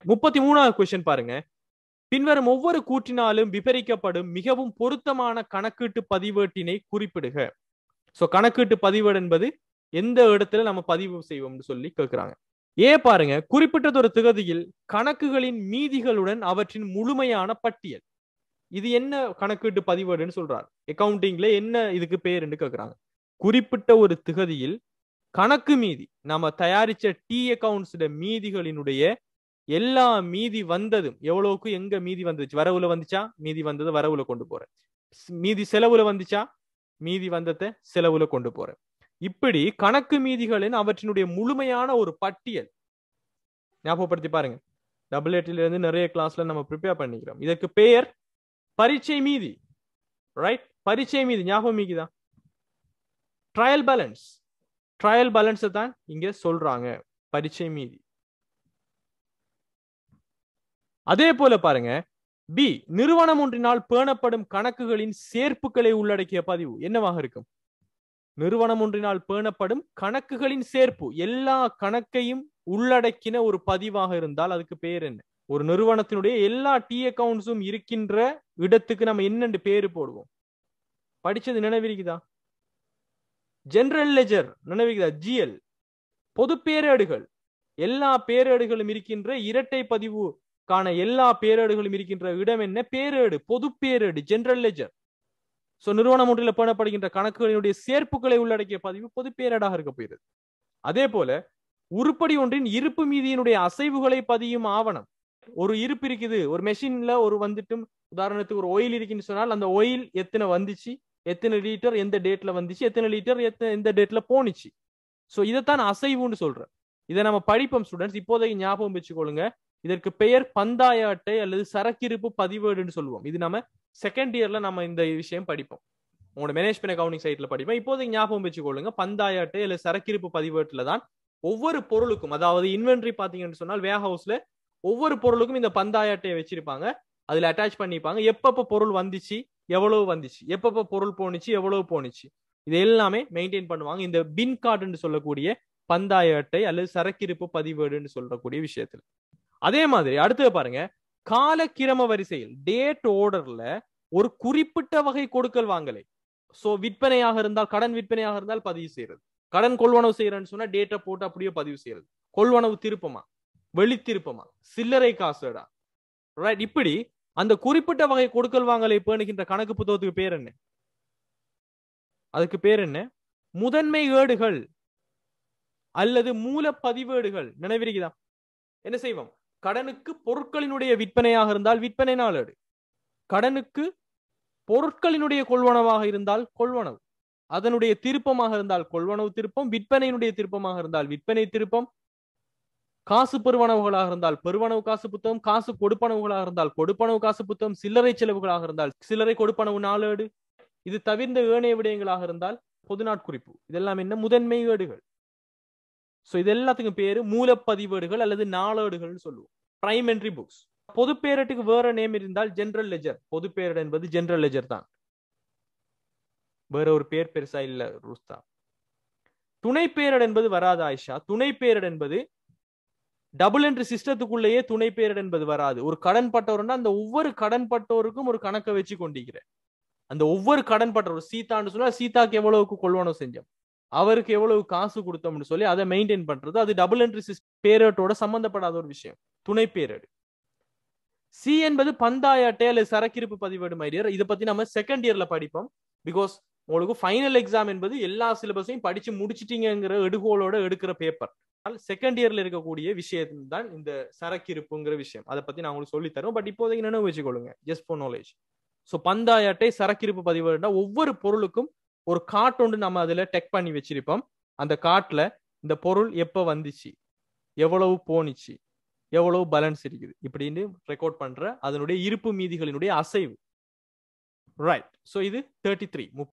33வது question பாருங்க. பின்வரும் ஒவ்வொரு கூற்றினாலும் விபரிக்கப்படும் மிகவும் பொருத்தமான கணக்கீட்டு பதிவேட்டினை குறிப்பிடுக. சோ கணக்கீட்டு பதிவேடு என்பது எந்த இடத்துல நம்ம பதிவு செய்வோம்னு சொல்லி கேட்கிறாங்க. பாருங்க, குறிப்பிட்டதொரு திகதியில் கணக்குகளின் மீதிகளுடன் அவற்றின் முழுமையான பட்டியல். இது என்ன கணக்கீட்டு பதிவேடுன்னு சொல்றாரு. அக்கவுண்டிங்ல என்ன இதுக்கு பேருன்னு கேட்கிறாங்க. குறிப்பிட்ட ஒரு திகதியில் கணக்கு மீதி நம்ம தயாரிச்ச டி அக்கவுண்ட்ஸ் மீதிகளினுடைய எல்லா மீதி வந்ததும் எவ்வளவுக்கு எங்க மீதி வந்துச்சு, வரவுல வந்துச்சா மீதி வந்தது வரவுல கொண்டு போறேன், மீதி செலவுல வந்துச்சா மீதி வந்ததை செலவுல கொண்டு போறேன். இப்படி கணக்கு மீதிகளின் அவற்றினுடைய முழுமையான ஒரு பட்டியல். ஞாபகப்படுத்தி பாருங்க, AA இருந்து நிறைய கிளாஸ்ல நம்ம ப்ரிப்பேர் பண்ணிக்கிறோம். இதற்கு பெயர் பரீட்சை மீதி. ரைட், பரீட்சை மீதி ஞாபகம் மீதிதான். ட்ரையல் பேலன்ஸ், ட்ரையல் பேலன்ஸ் தான் இங்க சொல்றாங்க பரீட்சை மீதி. அதே போல பாருங்க, பி, நிறுவனம் ஒன்றினால் பேணப்படும் கணக்குகளின் சேர்ப்புகளை உள்ளடக்கிய பதிவு என்னவாக இருக்கும்? நிறுவனம் ஒன்றினால் பேணப்படும் கணக்குகளின் சேர்ப்பு, எல்லா கணக்கையும் உள்ளடக்கின ஒரு பதிவாக இருந்தால் அதுக்கு பேர் என்ன? ஒரு நிறுவனத்தினுடைய எல்லா டி அக்கவுண்ட்ஸும் இருக்கின்ற இடத்துக்கு நம்ம என்னென்று பேரு போடுவோம்? படிச்சது நினைவிருக்குதா? ஜெனரல் லெஜர் நினைவிருக்குதா? ஜிஎல். பொது பேரேடுகள், எல்லா பேரேடுகளும் இருக்கின்ற இரட்டை பதிவு காண எல்லா பேரேடுகளும் இருக்கின்ற இடம் என்ன? பேரேடு, பொது பேரேடு, ஜெனரல் லெஜர். சோ நிறுவனம் ஒன்றில் பேணப்படுகின்ற கணக்குகளினுடைய சேர்ப்புகளை உள்ளடக்கிய பதிவு பொது பேரேடாக இருக்க போகிறது. அதே போல உருப்படி ஒன்றின் இருப்பு மீதியினுடைய அசைவுகளை பதியும் ஆவணம். ஒரு இருப்பு இருக்குது, ஒரு மெஷின்ல ஒரு வந்துட்டும், உதாரணத்துக்கு ஒரு ஆயில் இருக்குன்னு சொன்னால் அந்த ஆயில் எத்தனை வந்துச்சு, எத்தனை லிட்டர் எந்த டேட்ல வந்துச்சு, எத்தனை லிட்டர் எந்த டேட்ல போனிச்சு. சோ இதைத்தான் அசைவுன்னு சொல்றேன். இதை நம்ம படிப்போம் ஸ்டூடெண்ட்ஸ், இப்போதைக்கு ஞாபகம் வச்சுக்கொள்ளுங்க. இதற்கு பெயர் பந்தாய அட்டை அல்லது சரக்கிருப்பு பதிவேடுன்னு சொல்லுவோம். இது நம்ம செகண்ட் இயர்ல நம்ம இந்த விஷயம் படிப்போம், உங்களோட மேனேஜ்மெண்ட் அக்கவுண்டிங் சைட்ல படிப்போம். இப்போதைக்கு ஞாபகம் வச்சுக்கொள்ளுங்க, பந்தாய அட்டை அல்லது சரக்கிருப்பு பதிவேட்டுல தான் ஒவ்வொரு பொருளுக்கும், அதாவது இன்வென்ட்ரி பாத்தீங்கன்னு சொன்னால் வேர் ஹவுஸ்ல ஒவ்வொரு பொருளுக்கும் இந்த பந்தாய அட்டையை வச்சிருப்பாங்க, அதுல அட்டாச் பண்ணிப்பாங்க. எப்பப்ப பொருள் வந்துச்சு, எவ்வளவு வந்துச்சு, எப்பப்ப பொருள் போனிச்சு, எவ்வளவு போனிச்சு, இது எல்லாமே மெயின்டைன் பண்ணுவாங்க இந்த பின் கார்டுன்னு சொல்லக்கூடிய பந்தாய அட்டை அல்லது சரக்கிருப்பு பதிவேடுன்னு சொல்லக்கூடிய விஷயத்துல. அதே மாதிரி அடுத்தது பாருங்க, காலக்கிரம வரிசையில் டேட் ஆர்டர்ல ஒரு குறிப்பிட்ட வகை கொடுக்கல் வாங்கலை. சோ விற்பனையாக இருந்தால், கடன் விற்பனையாக இருந்தால் பதிவு செய்யறது, கடன் கொள்வனவு செய்யறேன்னு சொன்னா டேட்டை போட்டு அப்படியே பதிவு செய்யறது, கொள்வனவு திருப்பமா, வெளி திருப்பமா, சில்லறை காசுடா, ரைட். இப்படி அந்த குறிப்பிட்ட வகை கொடுக்கல் வாங்கலை பேணுகின்ற கணக்கு புத்தகத்துக்கு பேர் என்ன? அதுக்கு பேர் என்ன? முதன்மை ஏடுகள் அல்லது மூல பதிவேடுகள். நினைவிருக்குதா? என்ன செய்வோம்? கடனுக்கு பொருட்களினுடைய விற்பனையாக இருந்தால் விற்பனை நாளேடு, கடனுக்கு பொருட்களினுடைய கொள்வனவாக இருந்தால் கொள்வனவு, அதனுடைய திருப்பமாக இருந்தால் கொள்வனவு திருப்பம், விற்பனையினுடைய திருப்பமாக இருந்தால் விற்பனை திருப்பம், காசு பெருவனவுகளாக இருந்தால் பெருவனவு காசு புத்தகம், காசு கொடுப்பனவுகளாக இருந்தால் கொடுப்பனவு காசு புத்தகம், சில்லறை செலவுகளாக இருந்தால் சில்லறை கொடுப்பனவு நாளேடு. இது தவிர்ந்த ஏனைய விடயங்களாக இருந்தால் பொது நாட்குறிப்பு. இதெல்லாம் என்ன? முதன்மை ஏடுகள். சோ இது எல்லாத்துக்கும் பேரு மூலப்பதிவேடுகள் அல்லது நாளேடுகள் சொல்லுவோம், பிரைமரி புக்ஸ். பொது பேரட்டுக்கு வேற நேம் இருந்தால் ஜெனரல் லெஜர். பொது பேரட் என்பது ஜெனரல் லெஜர் தான், வேற ஒரு பேர் பெருசா இல்ல ருஸ்தா. துணை பேரட் என்பது வராது ஆயிஷா. துணை பேரட் என்பது டபுள் என்ட்ரி சிஸ்டத்துக்குள்ளேயே துணை பேரட் என்பது வராது. ஒரு கடன் பட்டோர்னா அந்த ஒவ்வொரு கடன் பட்டோருக்கும் ஒரு கணக்கை வச்சு கொண்டிருக்கிறேன். அந்த ஒவ்வொரு கடன் பட்டோர், சீதான்னு சொன்னா சீதாக்கு எவ்வளவுக்கு கொள்வனவு செஞ்சோம், அவருக்கு எவ்வளவு காசு கொடுத்தோம்னு சொல்லி அதை மெயின்டைன் பண்றது, அது டபுள் என்ட்ரி பேரட்டோட சம்பந்தப்படாத ஒரு விஷயம், துணை பேரட். சி என்பது பந்தாய அட்டை அல்லது சரக்கிருப்பு பதிவேடு மைடியர். இதை பத்தி நம்ம செகண்ட் இயர்ல படிப்போம். பிகாஸ் உங்களுக்கு ஃபைனல் எக்ஸாம் என்பது எல்லா சிலபஸையும் படிச்சு முடிச்சிட்டீங்கிற எடுகோளோட எடுக்கிற பேப்பர். செகண்ட் இயர்ல இருக்கக்கூடிய விஷயம் தான் இந்த சரக்கிருப்புங்கிற விஷயம். அதை பத்தி நான் உங்களுக்கு சொல்லி தரோம். பட் இப்போதைக்கு நினைவு வச்சுக்கொள்ளுங்க, ஜஸ்ட் ஃபார் நாலேஜ். ஸோ பந்தாய அட்டை சரக்கிருப்பு பதிவேடுனா ஒவ்வொரு பொருளுக்கும் ஒரு கார்ட் ஒன்று நம்ம அதுல டெக் பண்ணி வச்சிருப்போம். அந்த கார்ட்ல இந்த பொருள் எப்ப வந்துச்சு, எவ்வளவு போனிச்சு, எவ்வளவு பேலன்ஸ் இருக்குது இப்படின்னு ரெக்கார்ட் பண்ற அதனுடைய இருப்பு மீதிகளினுடைய அசைவு. ரைட். சோ இது 33